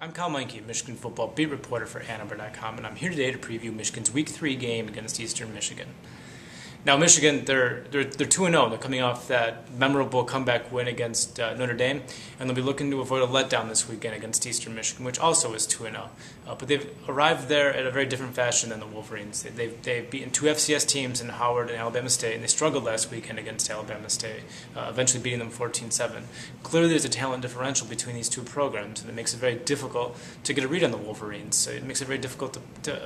I'm Kyle Meinke, Michigan football beat reporter for Annenberg.com, and I'm here today to preview Michigan's Week 3 game against Eastern Michigan. Now, Michigan, they're 2-0. They're coming off that memorable comeback win against Notre Dame, and they'll be looking to avoid a letdown this weekend against Eastern Michigan, which also is 2-0. But they've arrived there at a very different fashion than the Wolverines. They've beaten two FCS teams in Howard and Alabama State, and they struggled last weekend against Alabama State, eventually beating them 14-7. Clearly, there's a talent differential between these two programs, and it makes it very difficult to get a read on the Wolverines. So it makes it very difficult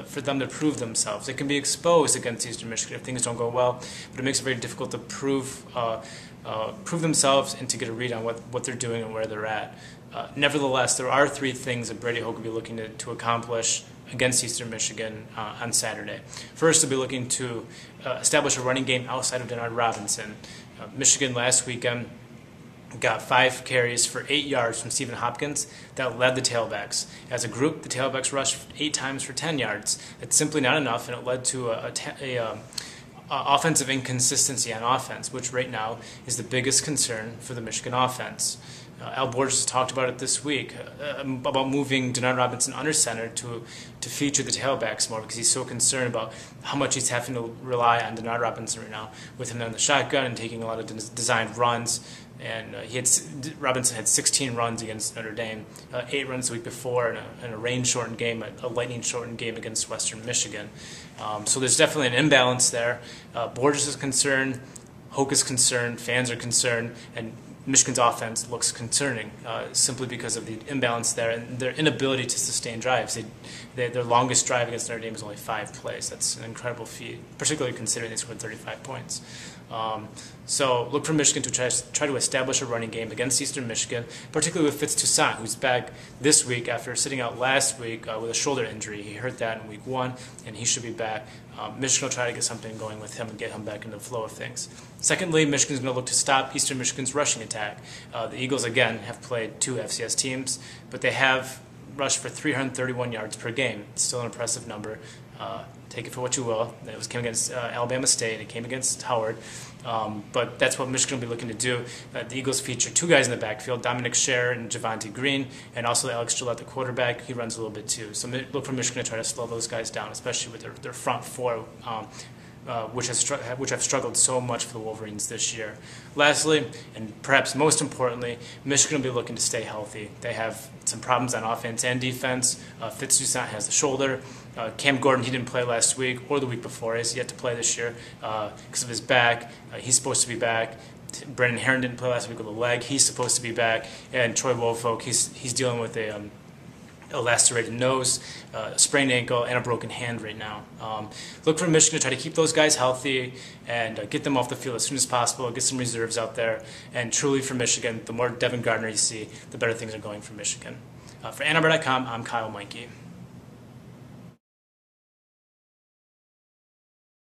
for them to prove themselves. They can be exposed against Eastern Michigan if things don't go well, but it makes it very difficult to prove themselves and to get a read on what they're doing and where they're at. Nevertheless, there are three things that Brady Hoke will be looking to accomplish against Eastern Michigan on Saturday. First, they'll be looking to establish a running game outside of Denard Robinson. Michigan last weekend got 5 carries for 8 yards from Stephen Hopkins that led the tailbacks. As a group, the tailbacks rushed 8 times for 10 yards. It's simply not enough, and it led to a offensive inconsistency on offense, which right now is the biggest concern for the Michigan offense. Al Borges talked about it this week, about moving Denard Robinson under center to feature the tailbacks more, because he's so concerned about how much he's having to rely on Denard Robinson right now, with him in the shotgun and taking a lot of designed runs. And Robinson had 16 runs against Notre Dame, 8 runs the week before in a rain-shortened game, a lightning-shortened game against Western Michigan. So there's definitely an imbalance there. Borges is concerned, Hoke is concerned, fans are concerned, and Michigan's offense looks concerning simply because of the imbalance there and their inability to sustain drives. Their longest drive against Notre Dame was only 5 plays. That's an incredible feat, particularly considering they scored 35 points. So look for Michigan to try to establish a running game against Eastern Michigan, particularly with Fitz Toussaint, who's back this week after sitting out last week with a shoulder injury. He hurt that in week 1, and he should be back. Michigan will try to get something going with him and get him back into the flow of things. Secondly, Michigan's going to look to stop Eastern Michigan's rushing attack. The Eagles, again, have played 2 FCS teams, but they have rushed for 331 yards per game. It's still an impressive number. Take it for what you will. It came against Alabama State. It came against Howard. But that's what Michigan will be looking to do. The Eagles feature 2 guys in the backfield, Dominic Scher and Javonte Green, and also Alex Gillette, the quarterback. He runs a little bit too. So look for Michigan to try to slow those guys down, especially with their front 4, which have struggled so much for the Wolverines this year. Lastly, and perhaps most importantly, Michigan will be looking to stay healthy. They have some problems on offense and defense. Fitz Toussaint has the shoulder. Cam Gordon, he didn't play last week or the week before. He's yet to play this year because of his back. He's supposed to be back. Brendan Herron didn't play last week with a leg. He's supposed to be back. And Troy Wofolk, he's dealing with a lacerated nose, a sprained ankle, and a broken hand right now. Look for Michigan to try to keep those guys healthy and get them off the field as soon as possible, get some reserves out there. And truly for Michigan, the more Devin Gardner you see, the better things are going for Michigan. For Annenberg.com, I'm Kyle Meinke.